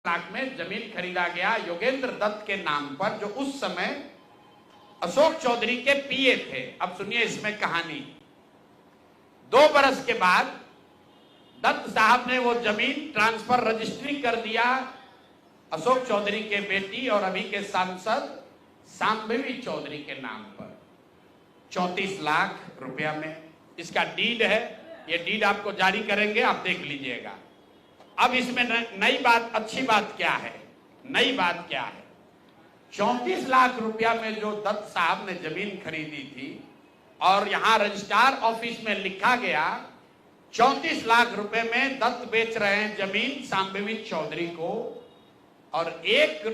लाख में जमीन खरीदा गया योगेंद्र दत्त के नाम पर, जो उस समय अशोक चौधरी के पीए थे। अब सुनिए इसमें कहानी। 2 बरस के बाद दत्त साहब ने वो जमीन ट्रांसफर रजिस्ट्री कर दिया अशोक चौधरी के बेटी और अभी के सांसद शांभवी चौधरी के नाम पर 34 लाख रुपया में। इसका डीड है, ये डीड आपको जारी करेंगे, आप देख लीजिएगा। अब इसमें नई बात, अच्छी बात क्या है, नई बात क्या है, 34 लाख रुपया में जो दत्त साहब ने जमीन खरीदी थी और यहां रजिस्ट्रार ऑफिस में लिखा गया 34 लाख रुपए में दत्त बेच रहे हैं जमीन शांभवी चौधरी को, और एक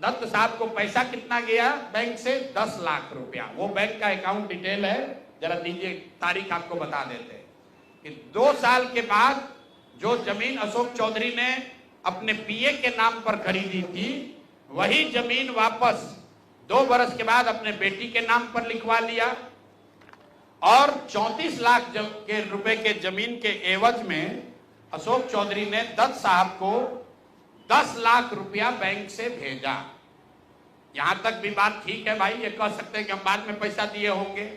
दत्त साहब को पैसा कितना गया बैंक से, 10 लाख रुपया। वो बैंक का अकाउंट डिटेल है, जरा दीजिए, तारीख आपको बता देते हैं कि 2 साल के बाद जो जमीन अशोक चौधरी ने अपने पीए के नाम पर खरीदी थी, वही जमीन वापस 2 बरस के बाद अपने बेटी के नाम पर लिखवा लिया, और 34 लाख के रुपए के जमीन के एवज में अशोक चौधरी ने दत्त साहब को 10 लाख रुपया बैंक से भेजा। यहां तक भी बात ठीक है भाई, ये कह सकते हैं कि हम बाद में पैसा दिए होंगे।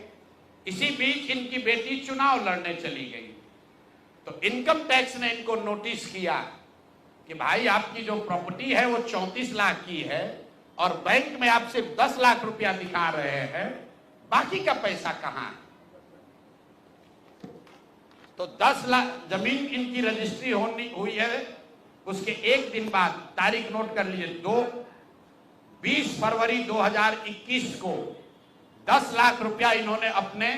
इसी बीच इनकी बेटी चुनाव लड़ने चली गई, तो इनकम टैक्स ने इनको नोटिस किया कि भाई आपकी जो प्रॉपर्टी है वो 34 लाख की है और बैंक में आप सिर्फ 10 लाख रुपया दिखा रहे हैं, बाकी का पैसा कहां है। तो 10 लाख जमीन इनकी रजिस्ट्री हुई है। उसके एक दिन बाद, तारीख नोट कर लीजिए, 20 फरवरी 2021 को 10 लाख रुपया इन्होंने अपने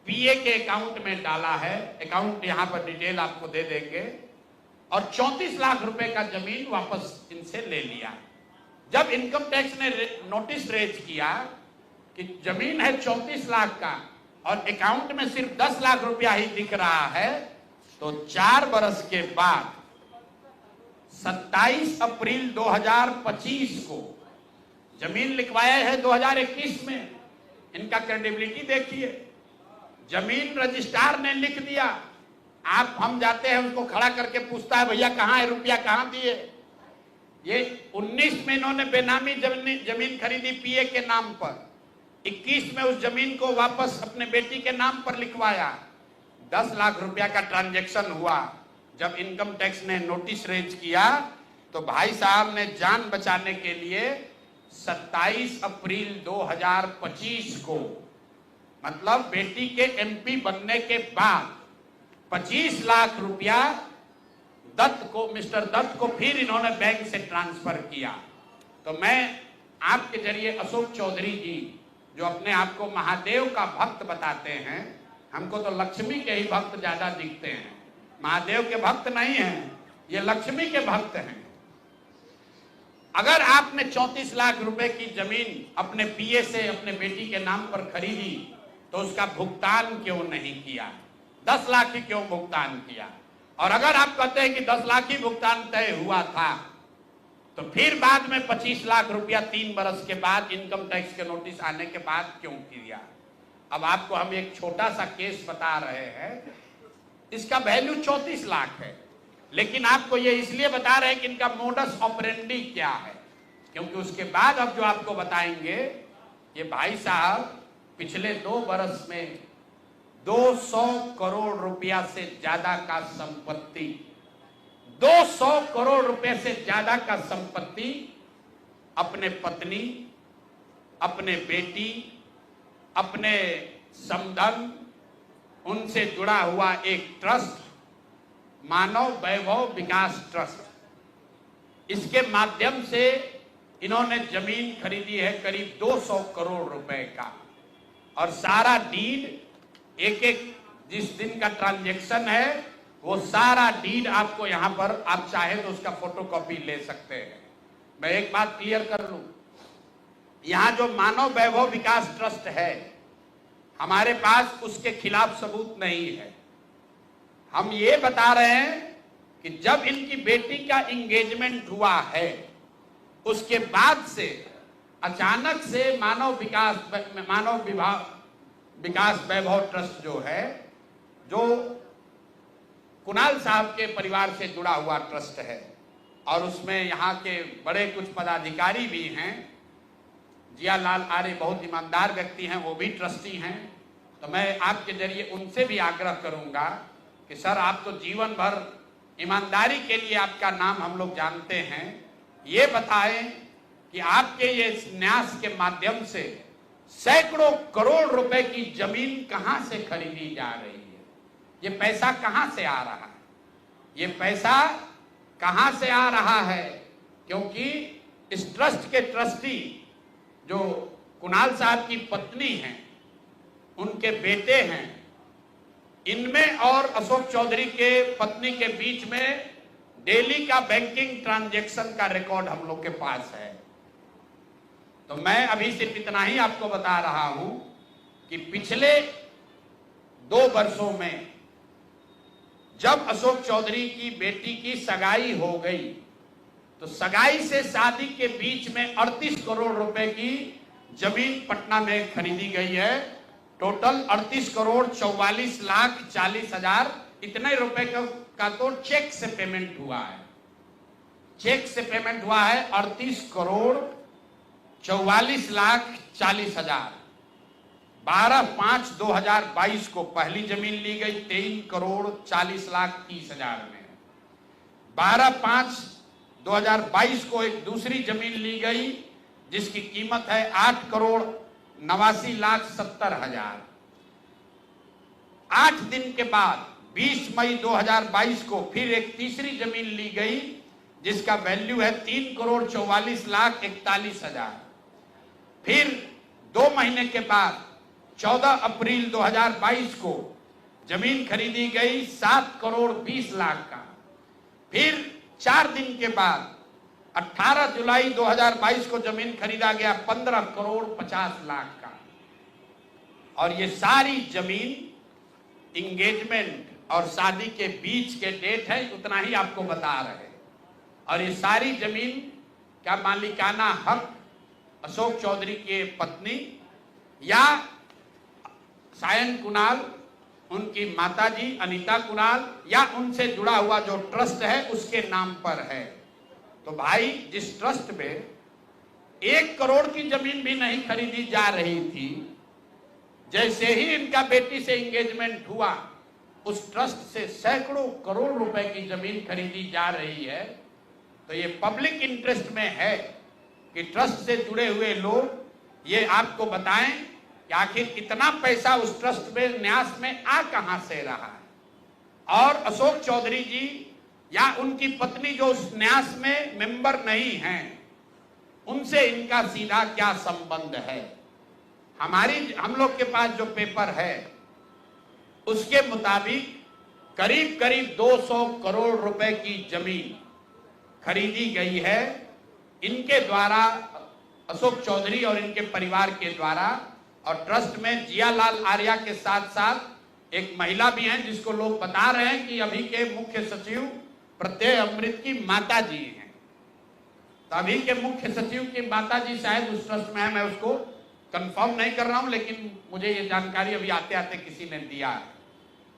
पीए के अकाउंट में डाला है। अकाउंट यहां पर डिटेल आपको दे देंगे, और 34 लाख रुपए का जमीन वापस इनसे ले लिया। जब इनकम टैक्स ने नोटिस रेज किया कि जमीन है 34 लाख का और अकाउंट में सिर्फ 10 लाख रुपया ही दिख रहा है, तो 4 बरस के बाद 27 अप्रैल 2025 को जमीन लिखवाया है 2021 में। इनका क्रेडिबिलिटी देखिए, जमीन रजिस्ट्रार ने लिख दिया, हम जाते हैं उसको खड़ा करके पूछता है भैया कहां है रुपया, कहां दिए। ये 19 में इन्होंने बेनामी जमीन खरीदी पीए के नाम पर, 21 में उस जमीन को वापस अपने बेटी के नाम पर लिखवाया। 10 लाख रुपया का ट्रांजैक्शन हुआ। जब इनकम टैक्स ने नोटिस रेज किया तो भाई साहब ने जान बचाने के लिए 27 अप्रैल 2025 को, मतलब बेटी के एमपी बनने के बाद 25 लाख रुपया दत्त को, मिस्टर दत्त को फिर इन्होंने बैंक से ट्रांसफर किया। तो मैं आपके जरिए अशोक चौधरी जी, जो अपने आप को महादेव का भक्त बताते हैं, हमको तो लक्ष्मी के ही भक्त ज्यादा दिखते हैं, महादेव के भक्त नहीं हैं, ये लक्ष्मी के भक्त हैं। अगर आपने 34 लाख रुपए की जमीन अपने पीए से अपने बेटी के नाम पर खरीदी तो उसका भुगतान क्यों नहीं किया, 10 लाख ही क्यों भुगतान किया। और अगर आप कहते हैं कि 10 लाख ही भुगतान तय हुआ था, तो फिर बाद में 25 लाख रुपया 3 बरस के बाद इनकम टैक्स के नोटिस आने के बाद क्यों किया। अब आपको हम एक छोटा सा केस बता रहे हैं, इसका वैल्यू 34 लाख है, लेकिन आपको ये इसलिए बता रहे हैं कि इनका मोडस ऑपरेंडी क्या है, क्योंकि उसके बाद अब जो आपको बताएंगे, ये भाई साहब पिछले 2 बरस में 200 करोड़ रुपया से ज्यादा का संपत्ति, 200 करोड़ रुपए से ज्यादा का संपत्ति अपने पत्नी, अपने बेटी, अपने समधन, उनसे जुड़ा हुआ एक ट्रस्ट, मानव वैभव विकास ट्रस्ट, इसके माध्यम से इन्होंने जमीन खरीदी है करीब 200 करोड़ रुपए का। और सारा डीड, एक एक जिस दिन का ट्रांजैक्शन है, वो सारा डीड आपको यहां पर, आप चाहे तो उसका फोटोकॉपी ले सकते हैं। मैं एक बात क्लियर कर लूं, यहां जो मानव वैभव विकास ट्रस्ट है, हमारे पास उसके खिलाफ सबूत नहीं है। हम ये बता रहे हैं कि जब इनकी बेटी का एंगेजमेंट हुआ है, उसके बाद से अचानक से मानव विकास वैभव ट्रस्ट जो है, जो कुणाल साहब के परिवार से जुड़ा हुआ ट्रस्ट है, और उसमें यहाँ के बड़े कुछ पदाधिकारी भी हैं। जियालाल आर्य बहुत ईमानदार व्यक्ति हैं, वो भी ट्रस्टी हैं। तो मैं आपके जरिए उनसे भी आग्रह करूंगा कि सर, आप तो जीवन भर ईमानदारी के लिए आपका नाम हम लोग जानते हैं, ये बताएं कि आपके ये न्यास के माध्यम से सैकड़ों करोड़ रुपए की जमीन कहां से खरीदी जा रही है, ये पैसा कहां से आ रहा है, ये पैसा कहां से आ रहा है। क्योंकि इस ट्रस्ट के ट्रस्टी जो कुणाल साहब की पत्नी हैं, उनके बेटे हैं, इनमें और अशोक चौधरी के पत्नी के बीच में डेली का बैंकिंग ट्रांजैक्शन का रिकॉर्ड हम लोग के पास है। तो मैं अभी सिर्फ इतना ही आपको बता रहा हूं कि पिछले 2 वर्षों में जब अशोक चौधरी की बेटी की सगाई हो गई, तो सगाई से शादी के बीच में 38 करोड़ रुपए की जमीन पटना में खरीदी गई है। टोटल 38 करोड़ 44 लाख 40 हजार इतने रुपए का तो चेक से पेमेंट हुआ है। चेक से पेमेंट हुआ है 38 करोड़ 44 लाख 40 हजार। 12/5/2022 को पहली जमीन ली गई 23 करोड़ 40 लाख 30 हजार में। 12/5/2022 को एक दूसरी जमीन ली गई जिसकी कीमत है 8 करोड़ 89 लाख 70 हजार। 8 दिन के बाद 20 मई 2022 को फिर एक तीसरी जमीन ली गई जिसका वैल्यू है 3 करोड़ 44 लाख 41 हजार। फिर 2 महीने के बाद 14 अप्रैल 2022 को जमीन खरीदी गई 7 करोड़ 20 लाख का। फिर 4 दिन के बाद 18 जुलाई 2022 को जमीन खरीदा गया 15 करोड़ 50 लाख का। और ये सारी जमीन इंगेजमेंट और शादी के बीच के डेट है, उतना ही आपको बता रहे। और ये सारी जमीन का मालिकाना हक अशोक चौधरी के पत्नी या सायन कुणाल, उनकी माताजी अनीता कुणाल या उनसे जुड़ा हुआ जो ट्रस्ट है उसके नाम पर है। तो भाई, जिस ट्रस्ट में 1 करोड़ की जमीन भी नहीं खरीदी जा रही थी, जैसे ही इनका बेटी से एंगेजमेंट हुआ, उस ट्रस्ट से सैकड़ों करोड़ रुपए की जमीन खरीदी जा रही है। तो ये पब्लिक इंटरेस्ट में है कि ट्रस्ट से जुड़े हुए लोग ये आपको बताएं कि आखिर इतना पैसा उस ट्रस्ट में न्यास में आ कहां से रहा है। और अशोक चौधरी जी या उनकी पत्नी जो उस न्यास में मेंबर नहीं हैं, उनसे इनका सीधा क्या संबंध है। हम लोग के पास जो पेपर है उसके मुताबिक करीब करीब 200 करोड़ रुपए की जमीन खरीदी गई है इनके द्वारा, अशोक चौधरी और इनके परिवार के द्वारा। और ट्रस्ट में जियालाल आर्या के साथ साथ एक महिला भी हैं जिसको लोग बता रहे हैं कि अभी के मुख्य सचिव प्रत्यय अमृत की माता जी हैं। तो अभी के मुख्य सचिव की माता जी शायद उस ट्रस्ट में है, मैं उसको कंफर्म नहीं कर रहा हूं, लेकिन मुझे ये जानकारी अभी आते आते किसी ने दिया है।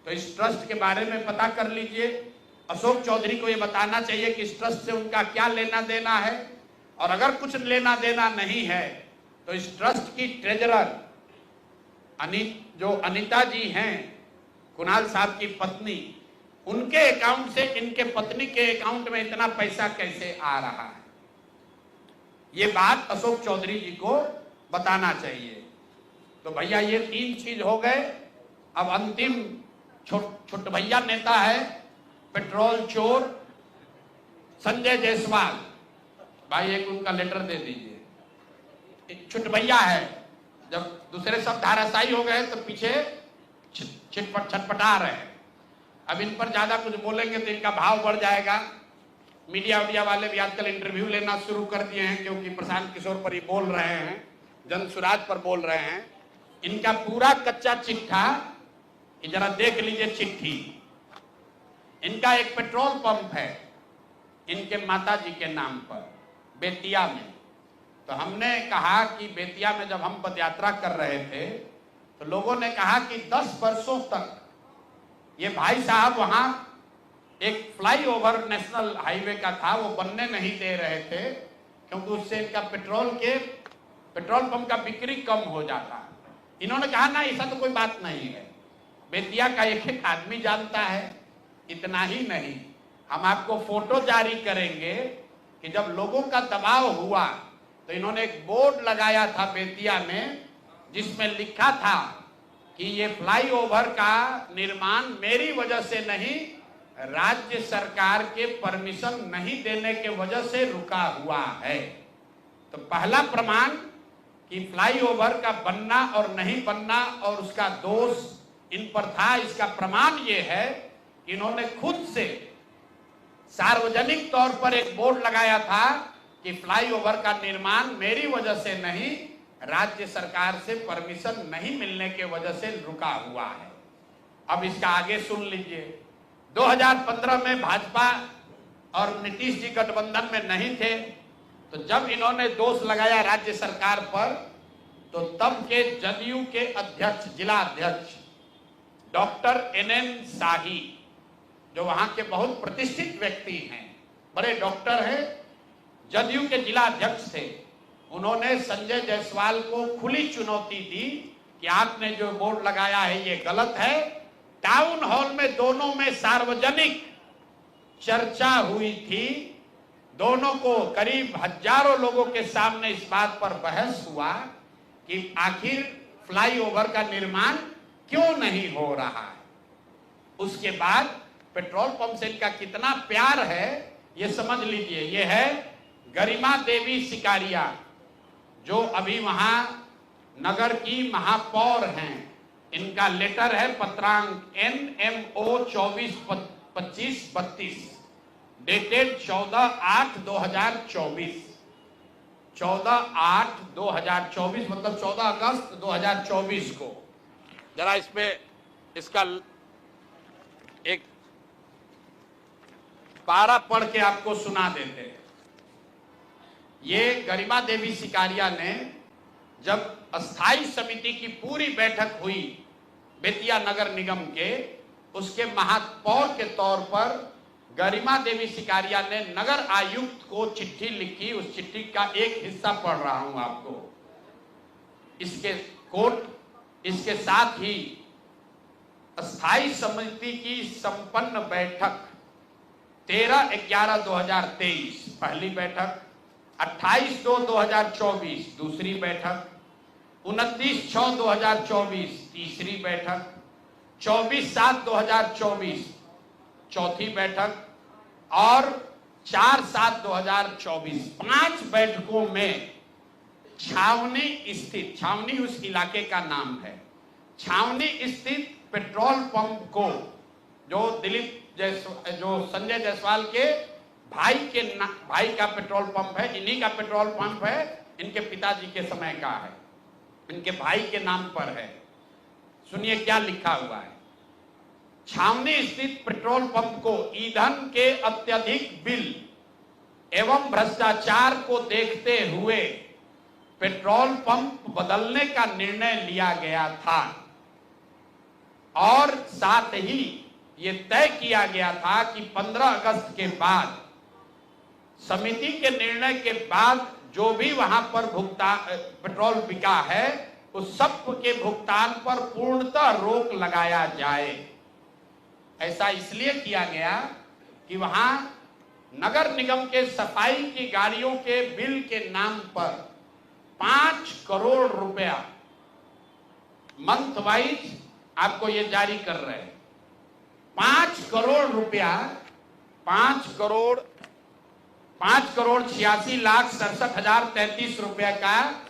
तो इस ट्रस्ट के बारे में पता कर लीजिए। अशोक चौधरी को ये बताना चाहिए कि इस ट्रस्ट से उनका क्या लेना देना है, और अगर कुछ लेना देना नहीं है तो इस ट्रस्ट की ट्रेजरर जो अनीता जी हैं, कुणाल साहब की पत्नी, उनके अकाउंट से इनके पत्नी के अकाउंट में इतना पैसा कैसे आ रहा है, ये बात अशोक चौधरी जी को बताना चाहिए। तो भैया, ये 3 चीज हो गए। अब अंतिम छोट भैया नेता है पेट्रोल चोर संजय जायसवाल। भाई, एक उनका लेटर दे दीजिए। छोट भैया है, जब दूसरे सब धाराशायी हो गए तो पीछे छटपटा रहे हैं। अब इन पर ज्यादा कुछ बोलेंगे तो इनका भाव बढ़ जाएगा। मीडिया वाले भी आजकल इंटरव्यू लेना शुरू कर दिए हैं, क्योंकि प्रशांत किशोर पर ही बोल रहे हैं, जनसुराज पर बोल रहे हैं। इनका पूरा कच्चा चिट्ठा जरा देख लीजिए। चिट्ठी, इनका एक पेट्रोल पंप है इनके माताजी के नाम पर बेतिया में। तो हमने कहा कि बेतिया में जब हम पदयात्रा कर रहे थे तो लोगों ने कहा कि 10 वर्षों तक ये भाई साहब वहां एक फ्लाईओवर नेशनल हाईवे का था, वो बनने नहीं दे रहे थे क्योंकि उससे इनका पेट्रोल पंप का बिक्री कम हो जाता। इन्होंने कहा ना ऐसा तो कोई बात नहीं है, बेतिया का एक एक आदमी जानता है। इतना ही नहीं, हम आपको फोटो जारी करेंगे कि जब लोगों का दबाव हुआ तो इन्होंने एक बोर्ड लगाया था बेतिया में जिसमें लिखा था कि ये फ्लाईओवर का निर्माण मेरी वजह से नहीं, राज्य सरकार के परमिशन नहीं देने के वजह से रुका हुआ है। तो पहला प्रमाण कि फ्लाईओवर का बनना और नहीं बनना और उसका दोष इन पर था, इसका प्रमाण ये है कि इन्होंने खुद से सार्वजनिक तौर पर एक बोर्ड लगाया था कि फ्लाईओवर का निर्माण मेरी वजह से नहीं, राज्य सरकार से परमिशन नहीं मिलने के वजह से रुका हुआ है। अब इसका आगे सुन लीजिए। 2015 में भाजपा और नीतीश जी गठबंधन में नहीं थे, तो जब इन्होंने दोष लगाया राज्य सरकार पर, तो तब के जदयू के अध्यक्ष, जिला अध्यक्ष डॉक्टर NN शाही, जो वहां के बहुत प्रतिष्ठित व्यक्ति हैं, बड़े डॉक्टर हैं, जदयू के जिला अध्यक्ष थे, उन्होंने संजय जायसवाल को खुली चुनौती दी कि आपने जो बोर्ड लगाया है ये गलत है। टाउन हॉल में दोनों में सार्वजनिक चर्चा हुई थी, दोनों को करीब हजारों लोगों के सामने इस बात पर बहस हुआ कि आखिर फ्लाईओवर का निर्माण क्यों नहीं हो रहा है। उसके बाद पेट्रोल पंप से इनका कितना प्यार है ये समझ लीजिए। ये है गरिमा देवी सिकारिया, जो अभी वहां नगर की महापौर हैं। इनका लेटर है पत्रांक NMO 242532 डेटेड 14/8/2024, 14/8/2024 मतलब 14 अगस्त 2024 को। जरा इसमें इसका एक पारा पढ़ के आपको सुना देते हैं। ये गरिमा देवी सिकारिया ने जब अस्थाई समिति की पूरी बैठक हुई बेतिया नगर निगम के, उसके महापौर के तौर पर गरिमा देवी सिकारिया ने नगर आयुक्त को चिट्ठी लिखी। उस चिट्ठी का एक हिस्सा पढ़ रहा हूं आपको, इसके कोट। इसके साथ ही अस्थाई समिति की संपन्न बैठक 13/11/2023 पहली बैठक, 28/2/2024 दूसरी बैठक, 29/6/2024 तीसरी बैठक, 24/7/2024 चौथी बैठक और 4/7/2024 5 बैठकों में छावनी स्थित, छावनी उस इलाके का नाम है, छावनी स्थित पेट्रोल पंप को, जो जो संजय जायसवाल के भाई का पेट्रोल पंप है, इन्हीं का पेट्रोल पंप है, इनके पिताजी के समय का है, इनके भाई के नाम पर है। सुनिए क्या लिखा हुआ है। छावनी स्थित पेट्रोल पंप को ईंधन के अत्यधिक बिल एवं भ्रष्टाचार को देखते हुए पेट्रोल पंप बदलने का निर्णय लिया गया था और साथ ही ये तय किया गया था कि 15 अगस्त के बाद समिति के निर्णय के बाद जो भी वहां पर पेट्रोल बिका है उस सब के भुगतान पर पूर्णतः रोक लगाया जाए। ऐसा इसलिए किया गया कि वहां नगर निगम के सफाई की गाड़ियों के बिल के नाम पर 5 करोड़ रुपया मंथ वाइज आपको ये जारी कर रहे हैं। 5 करोड़ रुपया, 5,86,67,33 रुपए का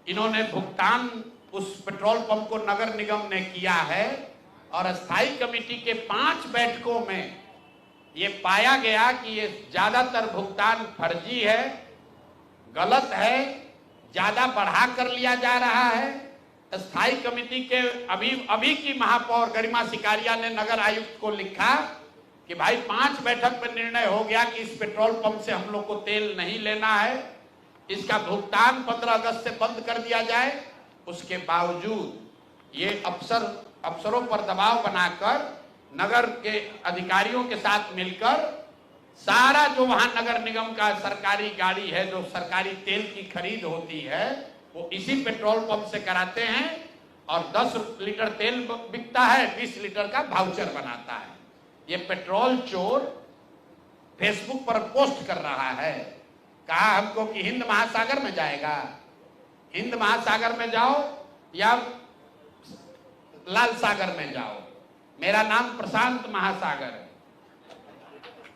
इन्होंने भुगतान उस पेट्रोल पंप को नगर निगम ने किया है। और अस्थाई कमेटी के 5 बैठकों में ये पाया गया कि ये ज्यादातर भुगतान फर्जी है, गलत है, ज्यादा बढ़ा कर लिया जा रहा है। अस्थाई कमेटी के अभी की महापौर गरिमा सिकारिया ने नगर आयुक्त को लिखा कि भाई 5 बैठक में निर्णय हो गया कि इस पेट्रोल पंप से हम लोग को तेल नहीं लेना है, इसका भुगतान 15 अगस्त से बंद कर दिया जाए। उसके बावजूद ये अफसरों पर दबाव बनाकर नगर के अधिकारियों के साथ मिलकर सारा जो वहां नगर निगम का सरकारी गाड़ी है, जो सरकारी तेल की खरीद होती है, वो इसी पेट्रोल पंप से कराते हैं और 10 लीटर तेल बिकता है, 20 लीटर का वाउचर बनाता है। ये पेट्रोल चोर फेसबुक पर पोस्ट कर रहा है, कहा हमको कि हिंद महासागर में जाएगा, हिंद महासागर में जाओ या लाल सागर में जाओ, मेरा नाम प्रशांत महासागर है,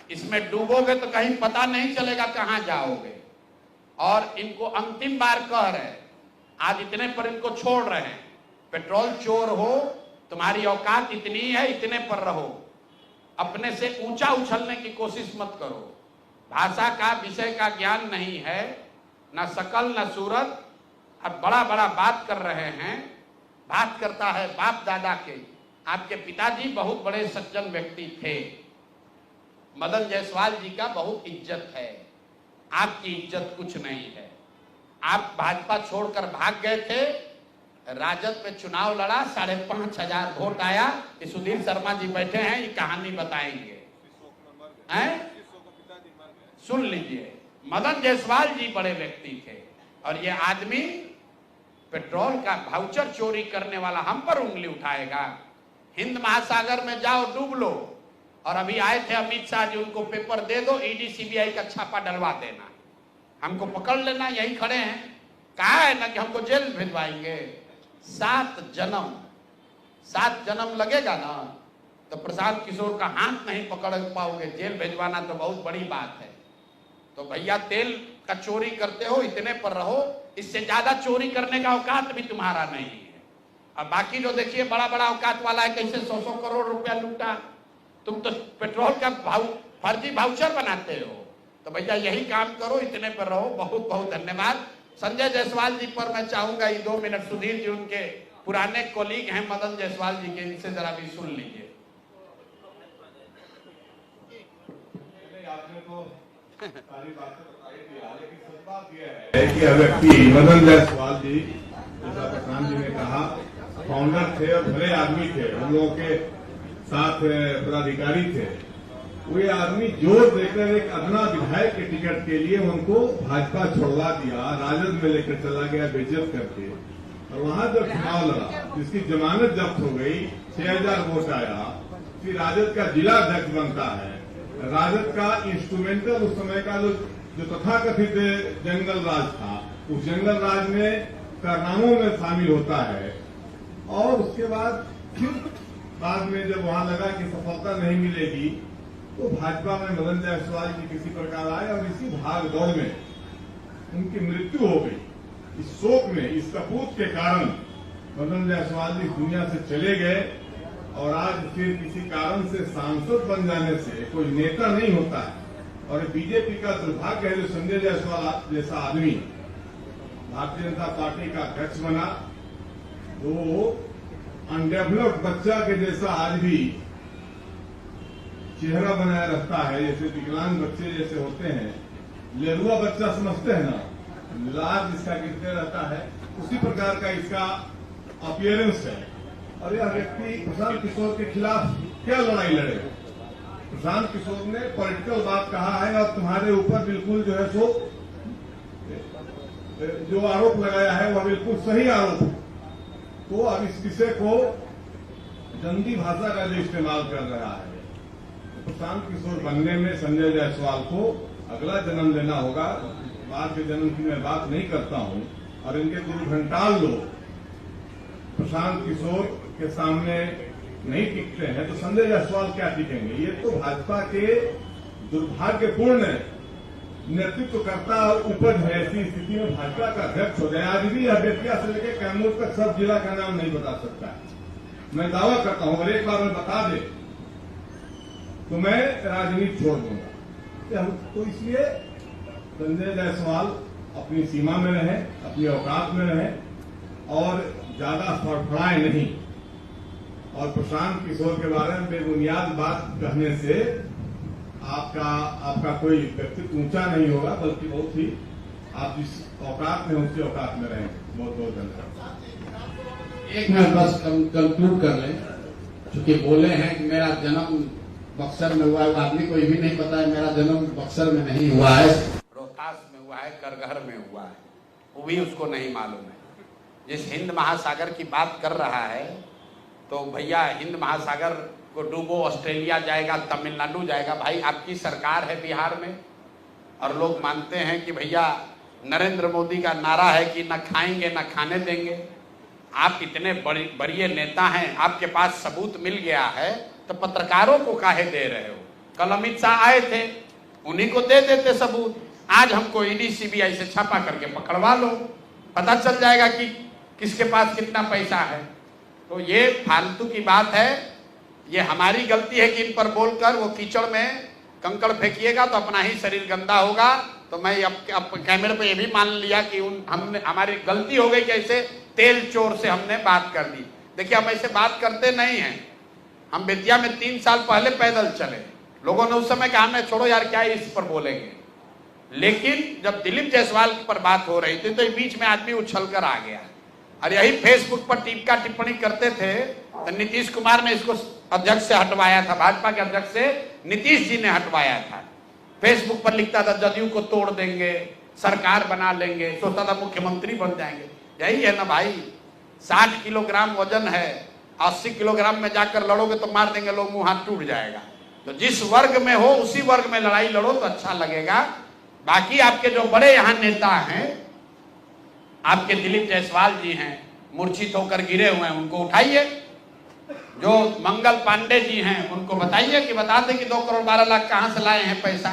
इसमें डूबोगे तो कहीं पता नहीं चलेगा कहां जाओगे। और इनको अंतिम बार कह रहे हैं, आज इतने पर इनको छोड़ रहे हैं, पेट्रोल चोर हो, तुम्हारी औकात इतनी है, इतने पर रहो, अपने से ऊंचा उछलने की कोशिश मत करो। भाषा का विषय का ज्ञान नहीं है, ना शकल ना सूरत, अब बड़ा बड़ा बात कर रहे हैं। बात करता है बाप दादा के, आपके पिताजी बहुत बड़े सज्जन व्यक्ति थे, मदन जायसवाल जी का बहुत इज्जत है, आपकी इज्जत कुछ नहीं है। आप भाजपा छोड़कर भाग गए थे, राजद पे चुनाव लड़ा, 5,500 वोट आया। सुधीर शर्मा जी बैठे हैं, ये कहानी बताएंगे, हैं? सुन लीजिए, मदन जायसवाल जी बड़े व्यक्ति थे और ये आदमी पेट्रोल का वाउचर चोरी करने वाला हम पर उंगली उठाएगा। हिंद महासागर में जाओ, डूब लो। और अभी आए थे अमित शाह जी, उनको पेपर दे दो, ईडी सीबीआई का छापा डलवा देना, हमको पकड़ लेना, यही खड़े हैं। कहा है ना कि हमको जेल भिजवाएंगे। 7 जन्म लगेगा ना तो प्रशांत किशोर का हाथ नहीं पकड़ पाओगे, जेल भिजवाना तो बहुत बड़ी बात है। तो भैया तेल का चोरी करते हो, इतने पर रहो, इससे ज्यादा चोरी करने का औकात भी तुम्हारा नहीं है। और बाकी जो देखिए बड़ा बड़ा औकात वाला है, कैसे 100 करोड़ रुपया लूटा, तुम तो पेट्रोल का फर्जी वाउचर बनाते हो। तो भैया यही काम करो, इतने पर रहो। बहुत बहुत धन्यवाद। संजय जायसवाल जी पर मैं चाहूंगा ये 2 मिनट, सुधीर जी उनके पुराने कोलीग हैं मदन जायसवाल जी के, इनसे जरा भी सुन लीजिए। आपने तो सारी बातें बताई दिया, लेकिन सच बात यह है कि यह व्यक्ति मदन जायसवाल जी, जैसा प्रशांत जी ने कहा, फाउंडर थे और भले आदमी थे, हम लोगों के साथ पदाधिकारी थे। वे आदमी जोर देकर एक अदना विधायक के टिकट के लिए उनको भाजपा छोड़वा दिया, राजद में लेकर चला गया बेइज्जत करके। और वहां जब चुनाव लड़ा, जिसकी जमानत जब्त हो गई, 6,000 वोट आया, फिर राजद का जिला अध्यक्ष बनता है। राजद का इंस्ट्रूमेंटल उस समय का जो तथाकथित जंगल राज था, उस जंगल राज में कारनामों में शामिल होता है। और उसके बाद में जब वहां लगा कि सफलता नहीं मिलेगी, तो भाजपा में मदन जायसवाल जी किसी प्रकार आए और इसी भाग दौड़ में उनकी मृत्यु हो गई। इस शोक में, इस कपूत के कारण मदन जायसवाल जी दुनिया से चले गए। और आज फिर किसी कारण से सांसद बन जाने से कोई नेता नहीं होता है। और बीजेपी का दुर्भाग्य है जो संजय जायसवाल जैसा आदमी भारतीय जनता पार्टी का अध्यक्ष बना, वो अनडेवलप्ड बच्चा के जैसा आज भी चेहरा बनाए रखता है, जैसे विकलांग बच्चे जैसे होते हैं, लेरुआ बच्चा समझते हैं ना, लाज इसका गिरते रहता है, उसी प्रकार का इसका अपीयरेंस है। और यह व्यक्ति प्रशांत किशोर के खिलाफ क्या लड़ाई लड़ेगा? प्रशांत किशोर ने पॉलिटिकल बात कहा है और तुम्हारे ऊपर बिल्कुल जो है सो जो आरोप लगाया है वह बिल्कुल सही आरोप है। तो अब इस विषय को गंदी भाषा का जो इस्तेमाल कर रहा है, तो प्रशांत किशोर बनने में संजय जायसवाल को अगला जन्म लेना होगा। बाद के जन्म की मैं बात नहीं करता हूं। और इनके दुर्घंटाल लोग प्रशांत किशोर के सामने नहीं टिकते हैं, तो संजय जायसवाल क्या टिकेंगे? ये तो भाजपा के दुर्भाग्यपूर्ण नेतृत्वकर्ता उपज है। ऐसी स्थिति में भाजपा का अध्यक्ष हो जाए। आज भी यह बेतिया से लेकर कैमूर तक सब जिला का नाम नहीं बता सकता है। मैं दावा करता हूं, अगर एक बार मैं बता दे तो मैं राजनीति छोड़ दूंगा। तो इसलिए संजय जायसवाल अपनी सीमा में रहे, अपनी औकात में रहे और ज्यादा फड़फड़ाए नहीं। और प्रशांत किशोर के बारे में बेबुनियाद बात कहने से आपका कोई व्यक्तित्व ऊंचा नहीं होगा, बल्कि बहुत ही आप जिस औकात में उसी औकात में रहेंगे। बहुत बहुत धन्यवाद। एक मिनट बस कंक्लूड कर लें। चूंकि बोले हैं कि मेरा जन्म बक्सर में हुआ है, आदमी को ये भी नहीं पता है मेरा जन्म बक्सर में नहीं हुआ है, रोहतास में हुआ है, करगहर में हुआ है, वो भी उसको नहीं मालूम है। जिस हिंद महासागर की बात कर रहा है तो भैया हिंद महासागर को डूबो, ऑस्ट्रेलिया जाएगा, तमिलनाडु जाएगा। भाई आपकी सरकार है बिहार में और लोग मानते हैं कि भैया नरेंद्र मोदी का नारा है कि न खाएंगे न खाने देंगे। आप इतने बड़े नेता हैं, आपके पास सबूत मिल गया है तो पत्रकारों को काहे दे रहे हो? कल अमित शाह आए थे, उन्हीं को दे देते सबूत। आज हमको ईडी सीबीआई से छापा करके पकड़वा लो, पता चल जाएगा कि किसके पास कितना पैसा है। तो ये फालतू की बात है, ये हमारी गलती है कि इन पर बोलकर वो कीचड़ में कंकड़ फेंकिएगा तो अपना ही शरीर गंदा होगा। तो मैं अब कैमरे पे ये भी मान लिया कि हमने हमारी गलती हो गई कि ऐसे तेल चोर से हमने बात कर दी। देखिए हम ऐसे बात करते नहीं हैं। हम बेतिया में 3 साल पहले पैदल चले, लोगों ने उस समय कहा हमने छोड़ो यार क्या इस पर बोलेंगे, लेकिन जब दिलीप जायसवाल पर बात हो रही थी तो बीच में आदमी उछल कर आ गया और यही फेसबुक पर टीका टिप्पणी करते थे तो नीतीश कुमार ने इसको अध्यक्ष से हटवाया था, भाजपा के अध्यक्ष से नीतीश जी ने हटवाया था। फेसबुक पर लिखता था जदयू को तोड़ देंगे, सरकार बना लेंगे, सोचता था मुख्यमंत्री बन जाएंगे। यही है ना भाई, 60 किलोग्राम वजन है, 80 किलोग्राम में जाकर लड़ोगे तो मार देंगे लोग, मुंह हाथ टूट जाएगा। तो जिस वर्ग में हो उसी वर्ग में लड़ाई लड़ो तो अच्छा लगेगा। बाकी आपके जो बड़े यहाँ नेता हैं, आपके दिलीप जायसवाल जी हैं, मूर्छित होकर गिरे हुए हैं, उनको उठाइए। जो मंगल पांडे जी हैं उनको बताइए कि बता दें कि 2 करोड़ 12 लाख कहां से लाए हैं पैसा।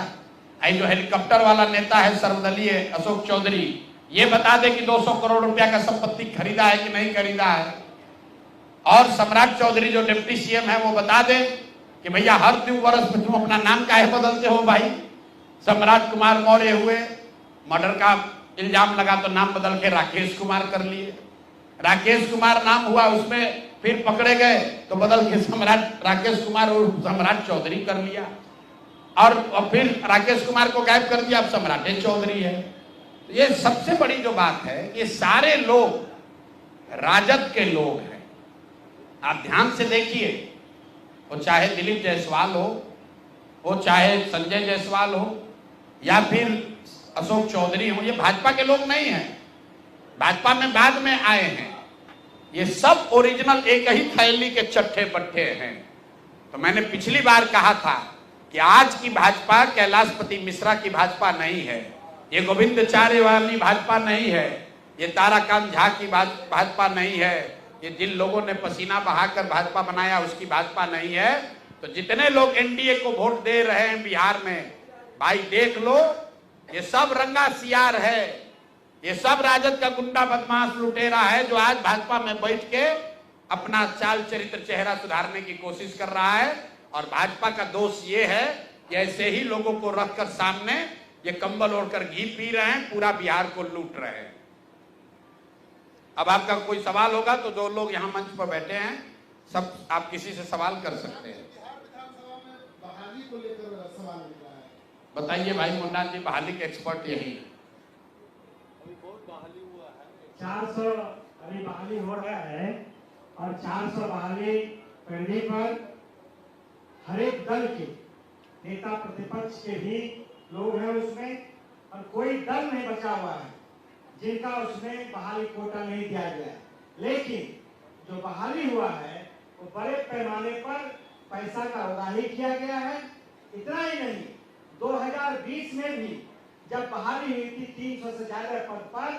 आई जो हेलीकॉप्टर वाला नेता है सर्वदलीय अशोक चौधरी, ये बता दे कि 200 करोड़ रुपया का संपत्ति खरीदा है कि नहीं खरीदा है। और सम्राट चौधरी जो डिप्टी सीएम है वो बता दे कि भैया हर 2 वर्ष में तुम अपना नाम काहे बदलते हो भाई। सम्राट कुमार मौर्य हुए, मर्डर का इल्जाम लगा तो नाम बदल के राकेश कुमार कर लिए। राकेश कुमार नाम हुआ, उसमें फिर पकड़े गए तो बदल के सम्राट राकेश कुमार और सम्राट चौधरी कर लिया और फिर राकेश कुमार को गायब कर दिया, अब सम्राट चौधरी है। तो ये सबसे बड़ी जो बात है, ये सारे लोग राजद के लोग हैं। आप ध्यान से देखिए, वो चाहे दिलीप जायसवाल हो, वो चाहे संजय जायसवाल हो या फिर अशोक चौधरी हो, ये भाजपा के लोग नहीं हैं, भाजपा में बाद में आए हैं। ये सब ओरिजिनल एक ही थैली के चट्टे बट्टे हैं। तो मैंने पिछली बार कहा था कि आज की भाजपा कैलाशपति मिश्रा की भाजपा नहीं है, ये गोविंदाचार्य वाली भाजपा नहीं है, ये ताराकांत झा की भाजपा नहीं है, ये जिन लोगों ने पसीना बहाकर भाजपा बनाया उसकी भाजपा नहीं है। तो जितने लोग एनडीए को वोट दे रहे हैं बिहार में, भाई देख लो, ये सब रंगा सियार है, ये सब राजद का गुंडा बदमाश लुटेरा है जो आज भाजपा में बैठ के अपना चाल चरित्र चेहरा सुधारने की कोशिश कर रहा है। और भाजपा का दोष ये है कि ऐसे ही लोगों को रखकर सामने ये कंबल ओढ़कर घी पी रहे हैं, पूरा बिहार को लूट रहे हैं। अब आपका कोई सवाल होगा तो जो लोग यहाँ मंच पर बैठे हैं सब आप किसी से सवाल कर सकते हैं। बताइए भाई मुन्ना जी, बहाली के एक्सपर्ट यही है। 400 अभी बहाली हो रहा है और 400 बहाली करने पर हर एक दल के नेता प्रतिपक्ष के भी लोग हैं उसमें, और कोई दल नहीं बचा हुआ है जिनका उसमें बहाली कोटा नहीं दिया गया है। लेकिन जो बहाली हुआ है वो बड़े पैमाने पर पैसा का उगाही किया गया है। इतना ही नहीं, 2020 में भी जब बहाली हुई थी 300 से ज्यादा पद पर,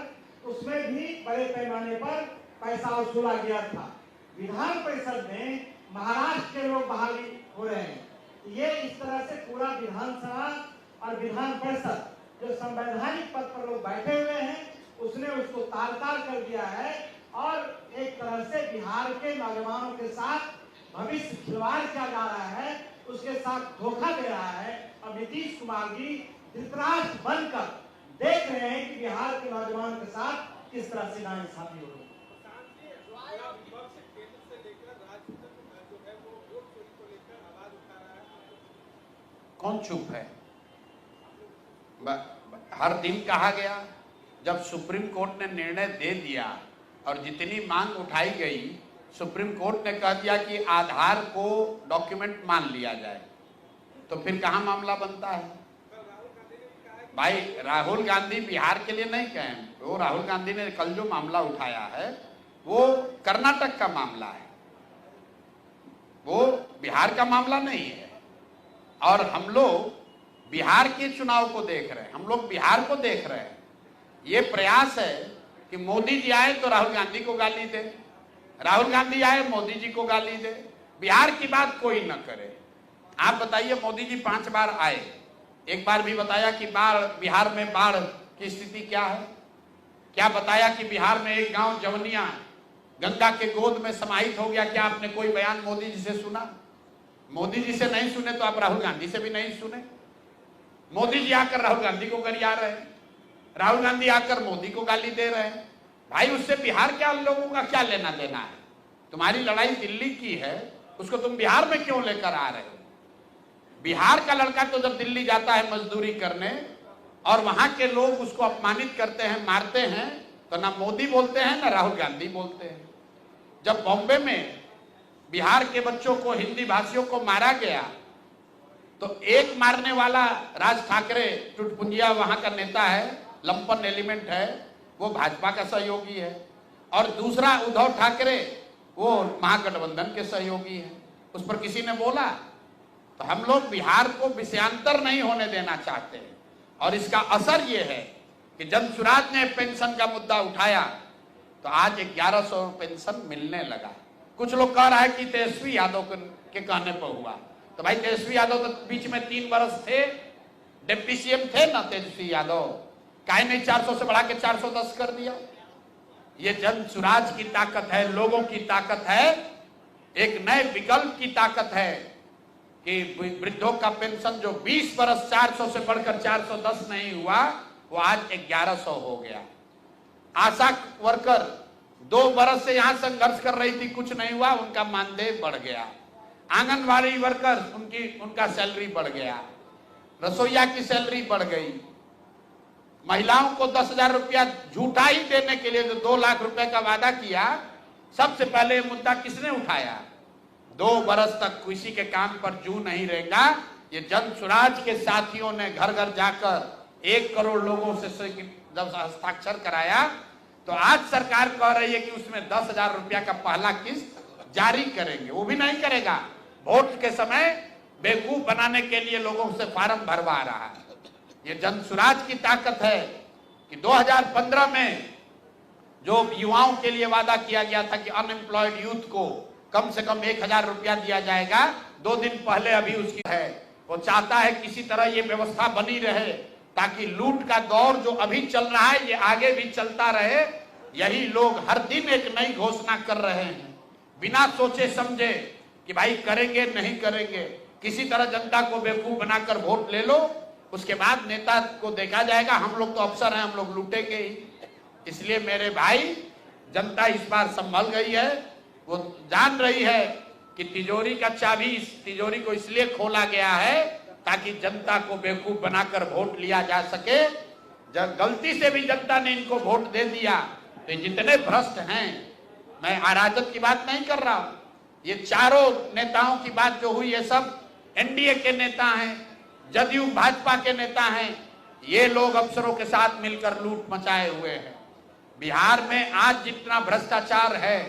उसमें भी बड़े पैमाने पर पैसा वसूला गया था। विधान परिषद में महाराष्ट्र के लोग बहाली हो रहे हैं। ये इस तरह से पूरा विधानसभा और विधान परिषद जो संवैधानिक पद पर लोग बैठे हुए हैं उसने उसको तार-तार कर दिया है और एक तरह से बिहार के नौजवानों के साथ भविष्य खिलवाड़ किया जा रहा है, उसके साथ धोखा दे रहा है। और नीतीश कुमार जी धृतराष्ट्र बनकर देख रहे हैं कि बिहार के नौजवान के साथ किस तरह से नाइंसाफी हो रही है। कौन चुप है? हर दिन कहा गया, जब सुप्रीम कोर्ट ने निर्णय दे दिया और जितनी मांग उठाई गई सुप्रीम कोर्ट ने कह दिया कि आधार को डॉक्यूमेंट मान लिया जाए, तो फिर कहां मामला बनता है? भाई राहुल गांधी बिहार के लिए नहीं कहे, वो राहुल गांधी ने कल जो मामला उठाया है वो कर्नाटक का मामला है, वो बिहार का मामला नहीं है। और हम लोग बिहार के चुनाव को देख रहे हैं, हम लोग बिहार को देख रहे हैं। ये प्रयास है कि मोदी जी आए तो राहुल गांधी को गाली दे, राहुल गांधी आए मोदी जी को गाली दे, बिहार की बात कोई न करे। आप बताइए, मोदी जी 5 बार आए, एक बार भी बताया कि बिहार में बाढ़ की स्थिति क्या है? क्या बताया कि बिहार में एक गांव जवनिया गंगा के गोद में समाहित हो गया? क्या आपने कोई बयान मोदी जी से सुना? मोदी जी से नहीं सुने तो आप राहुल गांधी से भी नहीं सुने। मोदी जी आकर राहुल गांधी को गरिया रहे हैं, राहुल गांधी आकर मोदी को गाली दे रहे हैं। भाई उससे बिहार के लोगों का क्या लेना देना है? तुम्हारी लड़ाई दिल्ली की है, उसको तुम बिहार में क्यों लेकर आ रहे हो? बिहार का लड़का तो जब दिल्ली जाता है मजदूरी करने और वहां के लोग उसको अपमानित करते हैं, मारते हैं, तो ना मोदी बोलते हैं ना राहुल गांधी बोलते हैं। जब बॉम्बे में बिहार के बच्चों को, हिंदी भाषियों को मारा गया, तो एक मारने वाला राज ठाकरे टुटपुंजिया वहां का नेता है, लंपन एलिमेंट है, वो भाजपा का सहयोगी है, और दूसरा उद्धव ठाकरे वो महागठबंधन के सहयोगी है। उस पर किसी ने बोला? तो हम लोग बिहार को विषयांतर नहीं होने देना चाहते हैं। और इसका असर ये है कि जब स्वराज ने पेंशन का मुद्दा उठाया तो आज 1100 पेंशन मिलने लगा। कुछ लोग कह रहा है कि तेजस्वी यादव के कहने पर हुआ, तो भाई तेजस्वी यादव तो बीच में 3 वर्ष थे, डिप्टी सीएम थे ना तेजस्वी यादव, काहे नहीं 400 से बढ़ा के 410 कर दिया? ये जन स्वराज की ताकत है, लोगों की ताकत है, एक नए विकल्प की ताकत है कि वृद्धों का पेंशन जो 20 वर्ष 400 से बढ़कर 410 नहीं हुआ, वो आज 1100 हो गया। आशा वर्कर 2 वर्ष से यहां संघर्ष कर रही थी, कुछ नहीं हुआ, उनका मानदेय बढ़ गया। आंगनवाड़ी वर्कर उनका सैलरी बढ़ गया, रसोईया की सैलरी बढ़ गई। महिलाओं को 10,000 रुपया झूठा ही देने के लिए जो 2 लाख रुपए का वादा किया, सबसे पहले मुद्दा किसने उठाया? 2 वर्ष तक किसी के काम पर जू नहीं रहेगा। ये जन स्वराज के साथियों ने घर घर जाकर 1 करोड़ लोगों से जब हस्ताक्षर कराया, तो आज सरकार कह रही है कि उसमें 10,000 रुपया का पहला किस्त जारी करेंगे। वो भी नहीं करेगा, वोट के समय बेवकूफ बनाने के लिए लोगों से फार्म भरवा रहा है। ये जन स्वराज की ताकत है कि 2015 में जो युवाओं के लिए वादा किया गया था कि अनएम्प्लॉयड यूथ को कम से कम 1,000 रुपया दिया जाएगा, 2 दिन पहले अभी उसकी है। वो चाहता है किसी तरह ये व्यवस्था बनी रहे ताकि लूट का दौर जो अभी चल रहा है ये आगे भी चलता रहे। यही लोग हर दिन एक नई घोषणा कर रहे हैं, बिना सोचे समझे कि भाई करेंगे नहीं करेंगे, किसी तरह जनता को बेवकूफ बनाकर वोट ले लो, उसके बाद नेता को देखा जाएगा। हम लोग तो अफसर हैं, हम लोग लूटेंगे ही। इसलिए मेरे भाई, जनता इस बार संभल गई है, वो जान रही है कि तिजोरी का चाबी, इस तिजोरी को इसलिए खोला गया है ताकि जनता को बेवकूफ बनाकर वोट लिया जा सके। जब गलती से भी जनता ने इनको वोट दे दिया तो जितने भ्रष्ट हैं, मैं अराजक की बात नहीं कर रहा हूं, ये चारों नेताओं की बात जो हुई, ये सब एनडीए के नेता हैं, जदयू भाजपा के नेता हैं। ये लोग अफसरों के साथ मिलकर लूट मचाए हुए हैं। बिहार में आज जितना भ्रष्टाचार है,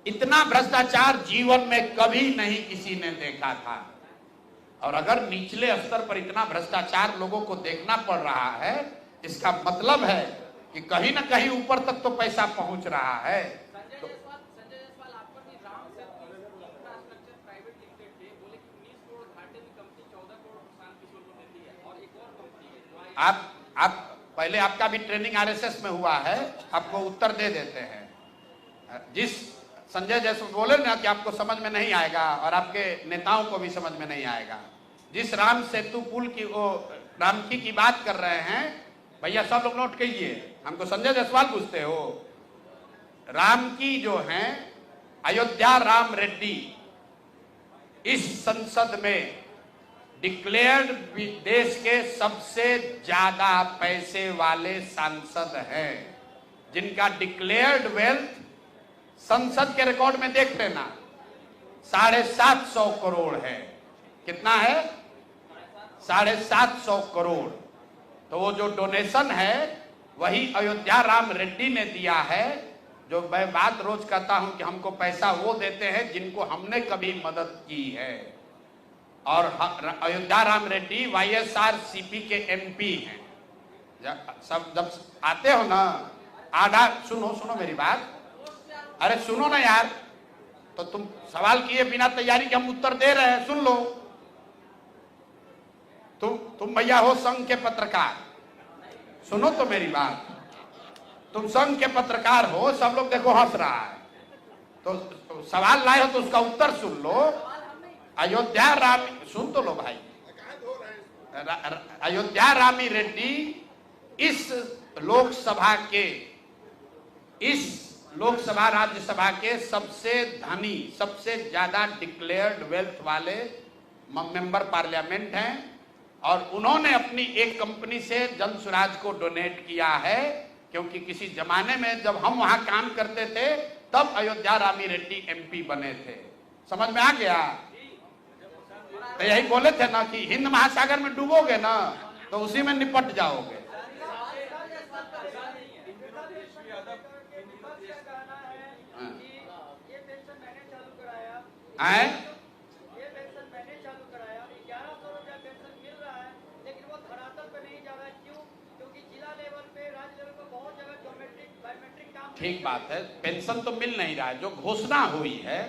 इतना भ्रष्टाचार जीवन में कभी नहीं किसी ने देखा था। और अगर निचले स्तर पर इतना भ्रष्टाचार लोगों को देखना पड़ रहा है, इसका मतलब है कि कहीं ना कहीं ऊपर तक तो पैसा पहुंच रहा है। संजय जायसवाल आप पर भी Ram Setu infrastructure private limited थे, बोले कि 19 करोड़ घाटे में कंपनी 14 करोड़ नुकसान किशोर को देती है, और एक और कंपनी है। आप पहले आपका भी ट्रेनिंग आरएसएस में हुआ है, आपको उत्तर दे देते हैं। जिस संजय जायसवाल बोले ना कि आपको समझ में नहीं आएगा और आपके नेताओं को भी समझ में नहीं आएगा, जिस राम सेतु पुल की, वो रामकी की बात कर रहे हैं, भैया सब लोग नोट कीजिए, हमको संजय जायसवाल पूछते हो। रामकी जो है, अयोध्या राम रेड्डी इस संसद में डिक्लेयर्ड देश के सबसे ज्यादा पैसे वाले सांसद हैं, जिनका डिक्लेयर्ड वेल्थ संसद के रिकॉर्ड में देख लेना, 750 करोड़ है। कितना है? 750 करोड़। तो वो जो डोनेशन है वही अयोध्या राम रेड्डी ने दिया है। जो मैं बात रोज कहता हूं कि हमको पैसा वो देते हैं जिनको हमने कभी मदद की है। और अयोध्या राम रेड्डी YSRCP के MP हैं। सब जब आते हो ना, आधा सुनो मेरी बात, अरे सुनो ना यार, तो तुम सवाल किए बिना तैयारी के हम उत्तर दे रहे हैं, सुन लो। तुम भैया हो संघ के पत्रकार, सुनो तो मेरी बात। तुम संघ के पत्रकार हो, सब लोग देखो हंस रहा है, तो सवाल लाए हो तो उसका उत्तर सुन लो। अयोध्या राम, सुन तो लो भाई, अयोध्या रामी रेड्डी इस लोकसभा राज्यसभा के सबसे धनी, सबसे ज्यादा डिक्लेयर्ड वेल्थ वाले मेंबर पार्लियामेंट हैं। और उन्होंने अपनी एक कंपनी से जन स्वराज को डोनेट किया है, क्योंकि किसी जमाने में जब हम वहां काम करते थे तब अयोध्या रामी रेड्डी MP बने थे। समझ में आ गया? तो यही बोले थे ना कि हिंद महासागर में डूबोगे ना तो उसी में निपट जाओगे। आए? ये पेंशन मैंने चालू कराया, 1100 रुपया पेंशन मिल रहा है, लेकिन वो धरातल पे नहीं जा रहा है। क्यों? क्योंकि जिला लेवल पे, राज्य लेवल पे बहुत जगह बायोमेट्रिक काम। ठीक बात है, पेंशन तो मिल नहीं रहा है। जो घोषणा हुई है,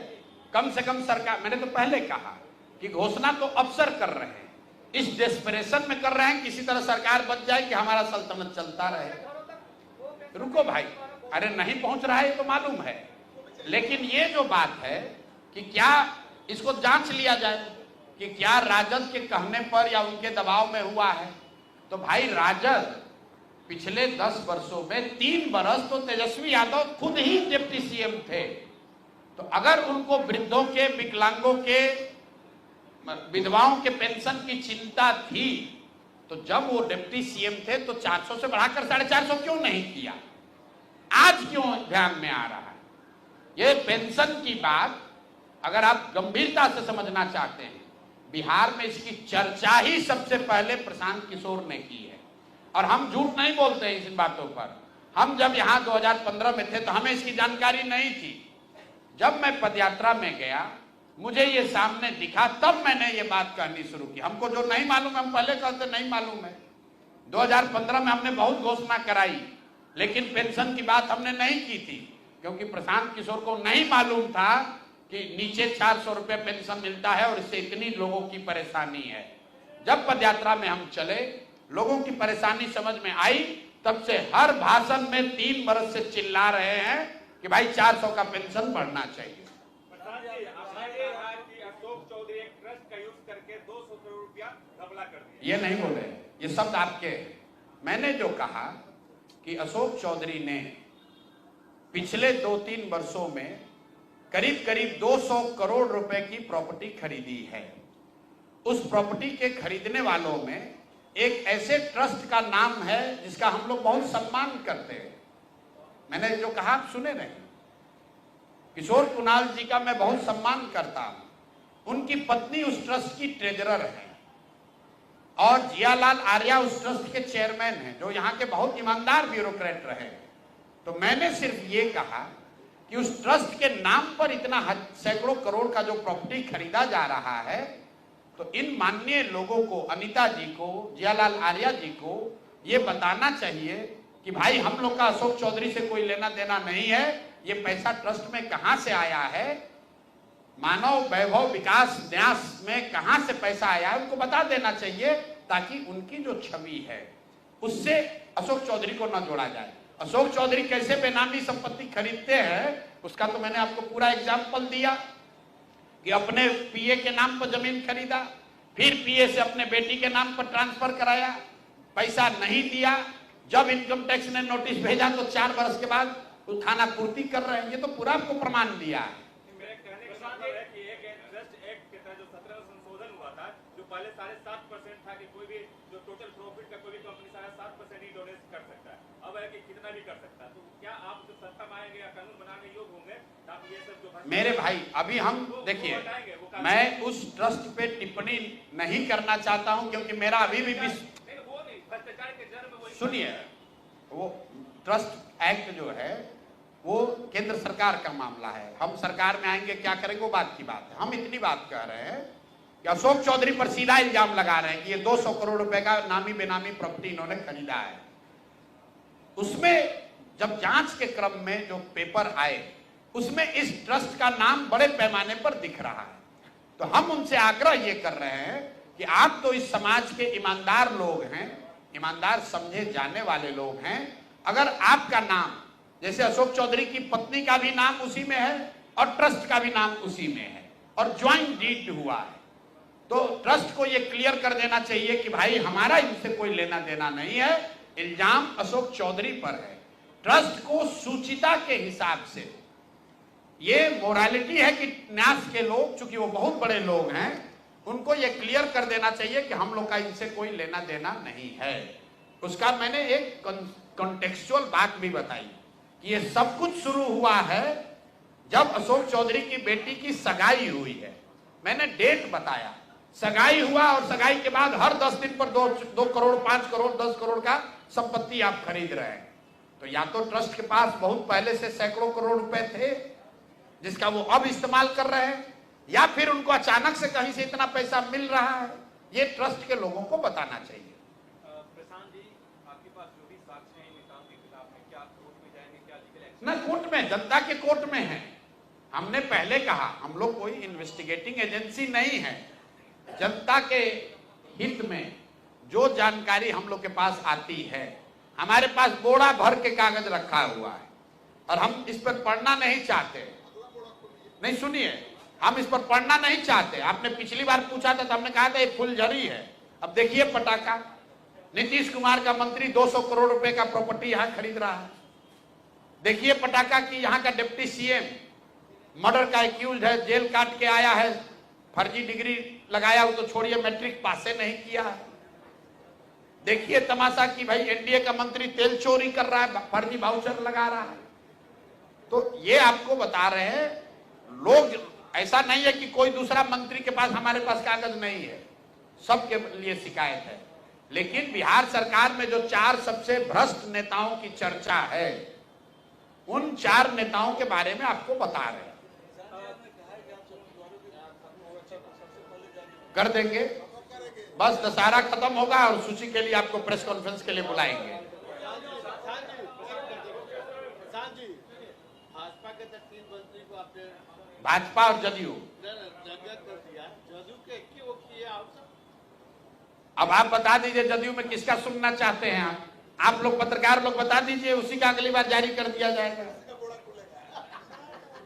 कम से कम सरकार, मैंने तो पहले कहा कि घोषणा तो अफसर कर रहे हैं, इस डेस्परेशन में कर रहे हैं किसी तरह सरकार बच जाए कि हमारा सल्तनत चलता रहे। रुको भाई, अरे नहीं पहुंच रहा है ये तो मालूम है, लेकिन ये जो बात है कि क्या इसको जांच लिया जाए कि क्या राजद के कहने पर या उनके दबाव में हुआ है। तो भाई राजद पिछले 10 वर्षों में 3 बरस तो तेजस्वी यादव खुद ही डिप्टी CM थे। तो अगर उनको वृद्धों के, विकलांगों के, विधवाओं के पेंशन की चिंता थी तो जब वो डिप्टी CM थे तो 400 से बढ़ाकर 450 क्यों नहीं किया? आज क्यों ध्यान में आ रहा है? ये पेंशन की बात अगर आप गंभीरता से समझना चाहते हैं, बिहार में इसकी चर्चा ही सबसे पहले प्रशांत किशोर ने की है। और हम झूठ नहीं बोलते हैं इन बातों पर। हम जब यहाँ 2015 में थे तो हमें इसकी जानकारी नहीं थी। जब मैं पदयात्रा में गया, मुझे ये सामने दिखा, तब मैंने ये बात कहनी शुरू की। हमको जो नहीं मालूम है हम पहले कहते नहीं मालूम है। 2015 में हमने बहुत घोषणा कराई, लेकिन पेंशन की बात हमने नहीं की थी, क्योंकि प्रशांत किशोर को नहीं मालूम था कि नीचे 400 रुपये पेंशन मिलता है और इससे इतनी लोगों की परेशानी है। जब पदयात्रा में हम चले, लोगों की परेशानी समझ में आई, तब से हर भाषण में 3 बरस से चिल्ला रहे हैं कि भाई 400 का पेंशन बढ़ना चाहिए। अशोक चौधरी एक ट्रस्ट का यूज करके 200 करोड़ रुपया घपला कर दिया। ये नहीं बोले, ये शब्द आपके। मैंने जो कहा कि अशोक चौधरी ने पिछले 2-3 वर्षों में करीब करीब 200 करोड़ रुपए की प्रॉपर्टी खरीदी है। उस प्रॉपर्टी के खरीदने वालों में एक ऐसे ट्रस्ट का नाम है जिसका हम लोग बहुत सम्मान करते हैं। मैंने जो कहा आप सुने नहीं, किशोर कुणाल जी का मैं बहुत सम्मान करता हूं। उनकी पत्नी उस ट्रस्ट की ट्रेजरर है और जियालाल आर्या उस ट्रस्ट के चेयरमैन हैं, जो यहाँ के बहुत ईमानदार ब्यूरोक्रेट रहे। तो मैंने सिर्फ ये कहा कि उस ट्रस्ट के नाम पर इतना सैकड़ों करोड़ का जो प्रॉपर्टी खरीदा जा रहा है, तो इन माननीय लोगों को, अनीता जी को, जियालाल आर्या जी को ये बताना चाहिए कि भाई हम लोग का अशोक चौधरी से कोई लेना देना नहीं है। ये पैसा ट्रस्ट में कहां से आया है, मानव वैभव विकास न्यास में कहां से पैसा आया है, उनको बता देना चाहिए, ताकि उनकी जो छवि है उससे अशोक चौधरी को न जोड़ा जाए। अशोक चौधरी कैसे बेनामी संपत्ति खरीदते हैं उसका तो मैंने आपको पूरा एग्जाम्पल दिया कि अपने पीए के नाम पर जमीन खरीदा, फिर पीए से अपने बेटी के नाम पर ट्रांसफर कराया, पैसा नहीं दिया। जब इनकम टैक्स ने नोटिस भेजा तो 4 वर्ष के बाद वो खाना पूर्ति कर रहे हैं। ये तो पूरा आपको प्रमाण दिया है। मेरे कहने का मतलब है कि एक ट्रस्ट एक्ट के तहत जो 17 संशोधन हुआ था, जो पहले 7.5% था कि कोई भी जो टोटल प्रॉफिट का कोई भी कंपनी 7.5% ही डोनेट कर सकता है, अब है कि कितना भी कर सकता है। तो क्या आप जो सत्ता में आएंगे या कानून बनाने योग्य होंगे मेरे भाई अभी हम देखिए, मैं उस ट्रस्ट पे टिप्पणी नहीं करना चाहता हूं क्योंकि मेरा अभी भी सुनिए, वो ट्रस्ट एक्ट जो है वो केंद्र सरकार का मामला है। हम सरकार में आएंगे क्या करेंगे वो बात की बात है। हम इतनी बात कह रहे हैं कि अशोक चौधरी पर सीधा इल्जाम लगा रहे हैं कि ये 200 करोड़ रुपए का नामी बेनामी प्रॉपर्टी इन्होंने खरीदा है। उसमें जब जांच के क्रम में जो पेपर आए उसमें इस ट्रस्ट का नाम बड़े पैमाने पर दिख रहा है। तो हम उनसे आग्रह ये कर रहे हैं कि आप तो इस समाज के ईमानदार लोग हैं, ईमानदार समझे जाने वाले लोग हैं। अगर आपका नाम, जैसे अशोक चौधरी की पत्नी का भी नाम उसी में है और ट्रस्ट का भी नाम उसी में है और ज्वाइंट डीड हुआ है, तो ट्रस्ट को यह क्लियर कर देना चाहिए कि भाई हमारा इनसे कोई लेना देना नहीं है, इल्जाम अशोक चौधरी पर है। ट्रस्ट को सूचिता के हिसाब से ये मोरालिटी है कि न्यास के लोग, चूंकि वो बहुत बड़े लोग हैं, उनको ये क्लियर कर देना चाहिए कि हम लोग का इनसे कोई लेना देना नहीं है। उसका मैंने एक कॉन्टेक्सुअल बात भी बताई कि ये सब कुछ शुरू हुआ है जब अशोक चौधरी की बेटी की सगाई हुई है। मैंने डेट बताया, सगाई हुआ और सगाई के बाद हर 10 दिन पर 2 करोड़ 5 करोड़ 10 करोड़ का संपत्ति आप खरीद रहे हैं। तो या तो ट्रस्ट के पास बहुत पहले से सैकड़ों करोड़ रुपए थे जिसका वो अब इस्तेमाल कर रहे हैं, या फिर उनको अचानक से कहीं से इतना पैसा मिल रहा है। ये ट्रस्ट के लोगों को बताना चाहिए। प्रशांत जी, आपके पास जो भी साक्ष्य हैं नेताओं के खिलाफ में, क्या आप कोर्ट में जाएंगे, क्या लीगल एक्शन? ना कोर्ट में, जनता के कोर्ट में है। हमने पहले कहा हम लोग कोई इन्वेस्टिगेटिंग एजेंसी नहीं है। जनता के हित में जो जानकारी हम लोग के पास आती है, हमारे पास बोरा भर के कागज रखा हुआ है और हम इस पर पढ़ना नहीं चाहते। नहीं सुनिए, हम इस पर पढ़ना नहीं चाहते। आपने पिछली बार पूछा था तो हमने कहा था ये फुलझड़ी है। अब देखिए पटाखा, नीतीश कुमार का मंत्री 200 करोड़ रुपए का प्रॉपर्टी यहां खरीद रहा है। देखिए पटाखा की यहाँ का डिप्टी सीएम मर्डर का एक्यूज है, जेल काट के आया है, फर्जी डिग्री लगाया, वो तो छोड़िए मैट्रिक पासे नहीं किया है। देखिए तमाशा कि भाई एनडीए का मंत्री तेल चोरी कर रहा है, फर्जी वाउचर लगा रहा है। तो ये आपको बता रहे हैं लोग, ऐसा नहीं है कि कोई दूसरा मंत्री के पास हमारे पास कागज नहीं है, सबके लिए शिकायत है। लेकिन बिहार सरकार में जो 4 सबसे भ्रष्ट नेताओं की चर्चा है, उन 4 नेताओं के बारे में आपको बता रहे हैं। कर देंगे, बस दशहरा खत्म होगा और सूची के लिए आपको प्रेस कॉन्फ्रेंस के लिए बुलाएंगे। भाजपा और जदयू, अब आप बता दीजिए जदयू में किसका सुनना चाहते हैं। आप लोग पत्रकार लोग बता दीजिए, उसी का अगली बार जारी कर दिया जाएगा।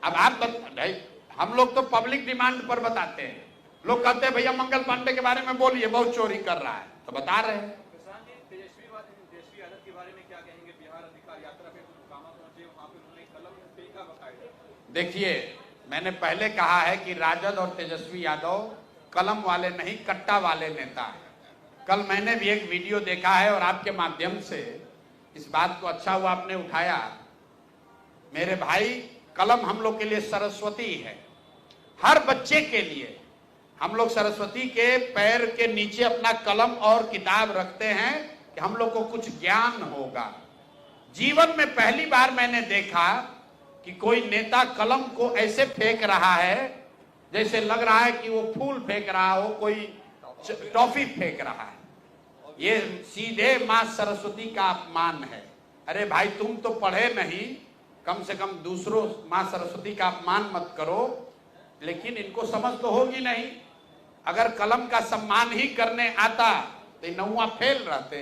अब आप नहीं, हम लोग तो पब्लिक डिमांड पर बताते हैं। लोग कहते हैं भैया मंगल पांडे के बारे में बोलिए, बहुत चोरी कर रहा है, तो बता रहे हैं। तेजस्वी यादव के बारे में क्या कहेंगे? बिहार अधिकार यात्रा पे कामा पहुंचे, वहां पे उन्होंने कलम फेंका बकायदा। देखिए मैंने पहले कहा है कि राजद और तेजस्वी यादव कलम वाले नहीं, कट्टा वाले नेता है। कल मैंने भी एक वीडियो देखा है और आपके माध्यम से इस बात को अच्छा हुआ आपने उठाया। मेरे भाई, कलम हम लोग के लिए सरस्वती है। हर बच्चे के लिए हम लोग सरस्वती के पैर के नीचे अपना कलम और किताब रखते हैं कि हम लोग को कुछ ज्ञान होगा। जीवन में पहली बार मैंने देखा कि कोई नेता कलम को ऐसे फेंक रहा है जैसे लग रहा है कि वो फूल फेंक रहा हो, कोई टॉफी फेंक रहा है। ये सीधे मां सरस्वती का अपमान है। अरे भाई तुम तो पढ़े नहीं, कम से कम दूसरों मां सरस्वती का अपमान मत करो। लेकिन इनको समझ तो होगी नहीं। अगर कलम का सम्मान ही करने आता तो नौवा फेल रहते।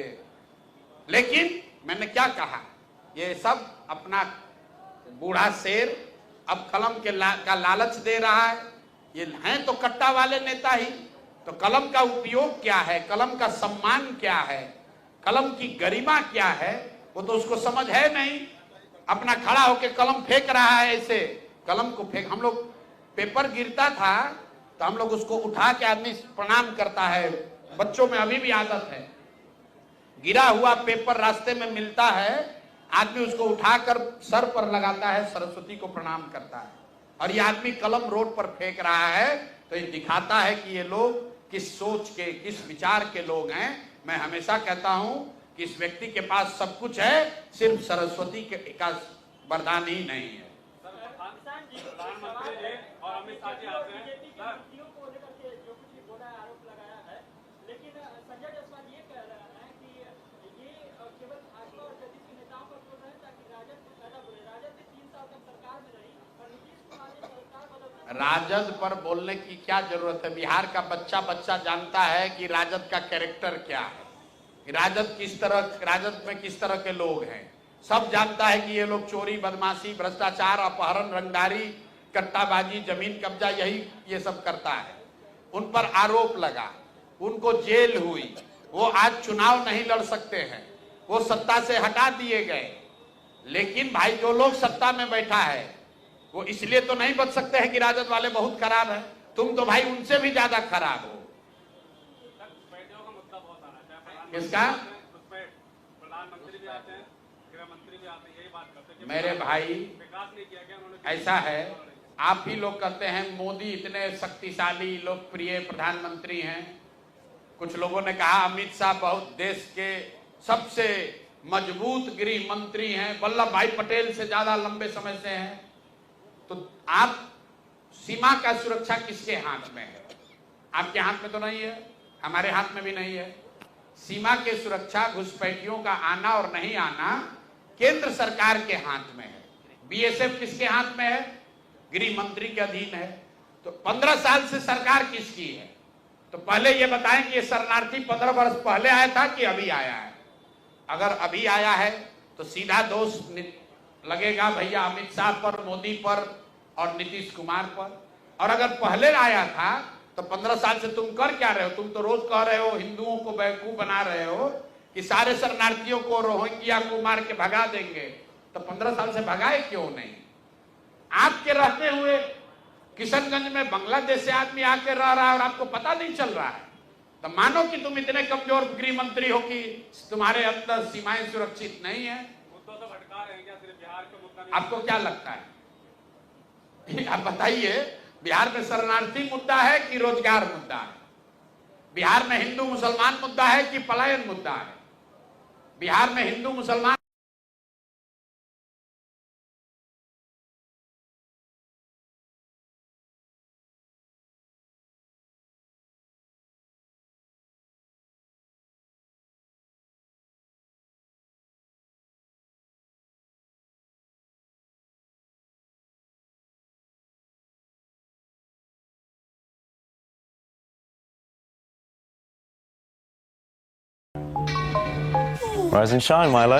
लेकिन मैंने क्या कहा, ये सब अपना बूढ़ा शेर अब कलम के का लालच दे रहा है। ये हैं तो कट्टा वाले नेता ही, तो कलम का उपयोग क्या है, कलम का सम्मान क्या है, कलम की गरिमा क्या है, वो तो उसको समझ है नहीं। अपना खड़ा होकर कलम फेंक रहा है ऐसे। कलम को फेंक, हम लोग पेपर गिरता था तो हम लोग उसको उठा के आदमी प्रणाम करता है। बच्चों में अभी भी आदत है, गिरा हुआ पेपर रास्ते में मिलता है, आदमी उसको उठाकर सर पर लगाता है, सरस्वती को प्रणाम करता है। और ये आदमी कलम रोड पर फेंक रहा है, तो ये दिखाता है कि ये लोग किस सोच के, किस विचार के लोग हैं। मैं हमेशा कहता हूं कि इस व्यक्ति के पास सब कुछ है, सिर्फ सरस्वती का वरदान ही नहीं है। प्रधानमंत्री जी और अमित शाह जी आते हैं वीडियो को लेकर के जो कुछ भी बोला है, आरोप लगाया है, लेकिन संजय जायसवाल ये कह रहे हैं कि ये केवल भाजपा और जदयू के नेताओं पर बोल रहे हैं ताकि राजद को फायदा बोले। राजद ने 3 साल तक सरकार में रही और नीतीश कुमार ने सरकार बदलते। राजद पर बोलने की क्या जरूरत है? बिहार का बच्चा बच्चा जानता है कि राजद का कैरेक्टर क्या है, राजद किस तरह, राजद में किस तरह के लोग हैं। सब जानता है कि ये लोग चोरी, बदमाशी, भ्रष्टाचार, अपहरण, रंगदारी, कट्टाबाजी, जमीन कब्जा, यही ये सब करता है। उन पर आरोप लगा, उनको जेल हुई, वो आज चुनाव नहीं लड़ सकते हैं, वो सत्ता से हटा दिए गए। लेकिन भाई जो लोग सत्ता में बैठा है वो इसलिए तो नहीं बच सकते हैं कि राजद वाले बहुत खराब है। तुम तो भाई उनसे भी ज्यादा खराब हो। किसका? प्रधानमंत्री भी आते हैं, गृह मंत्री भी आते हैं, यही बात करते हैं। मेरे भाई विकास नहीं किया गया, उन्होंने ऐसा है, आप ही लोग कहते हैं मोदी इतने शक्तिशाली लोकप्रिय प्रधानमंत्री हैं। कुछ लोगों ने कहा अमित शाह बहुत देश के सबसे मजबूत गृह मंत्री हैं, वल्लभ भाई पटेल से ज्यादा लंबे समय से हैं। तो आप सीमा का सुरक्षा किसके हाथ में है? आपके हाथ में तो नहीं है, हमारे हाथ में भी नहीं है। सीमा के सुरक्षा, घुसपैठियों का आना और नहीं आना केंद्र सरकार के हाथ में है। बीएसएफ किसके हाथ में है? गृह मंत्री के अधीन है। तो 15 साल से सरकार किसकी है? तो पहले ये बताएं कि ये शरणार्थी 15 वर्ष पहले आया था कि अभी आया है? अगर अभी आया है तो सीधा दोष लगेगा भैया अमित शाह पर, मोदी पर और नीतीश कुमार पर। और अगर पहले आया था तो 15 साल से तुम कर क्या रहे हो? तुम तो रोज कह रहे हो, हिंदुओं को बेवकूफ बना रहे हो कि सारे शरणार्थियों को, रोहिंग्या को मार के भगा देंगे। तो 15 साल से भगाए क्यों नहीं? आपके रहते हुए किशनगंज में बांग्लादेश से आदमी आके रह रहा है और आपको पता नहीं चल रहा है। तो मानो कि तुम इतने कमजोर गृह मंत्री हो कि तुम्हारे अंदर सीमाएं सुरक्षित नहीं है। मुद्दों से भटका रहे हैं क्या? सिर्फ बिहार का मुद्दा नहीं। आपको क्या लगता है? आप बताइए, बिहार में शरणार्थी मुद्दा है कि रोजगार मुद्दा है? बिहार में हिंदू मुसलमान मुद्दा है कि पलायन मुद्दा है? बिहार में हिंदू मुसलमान Rise and shine, Milo.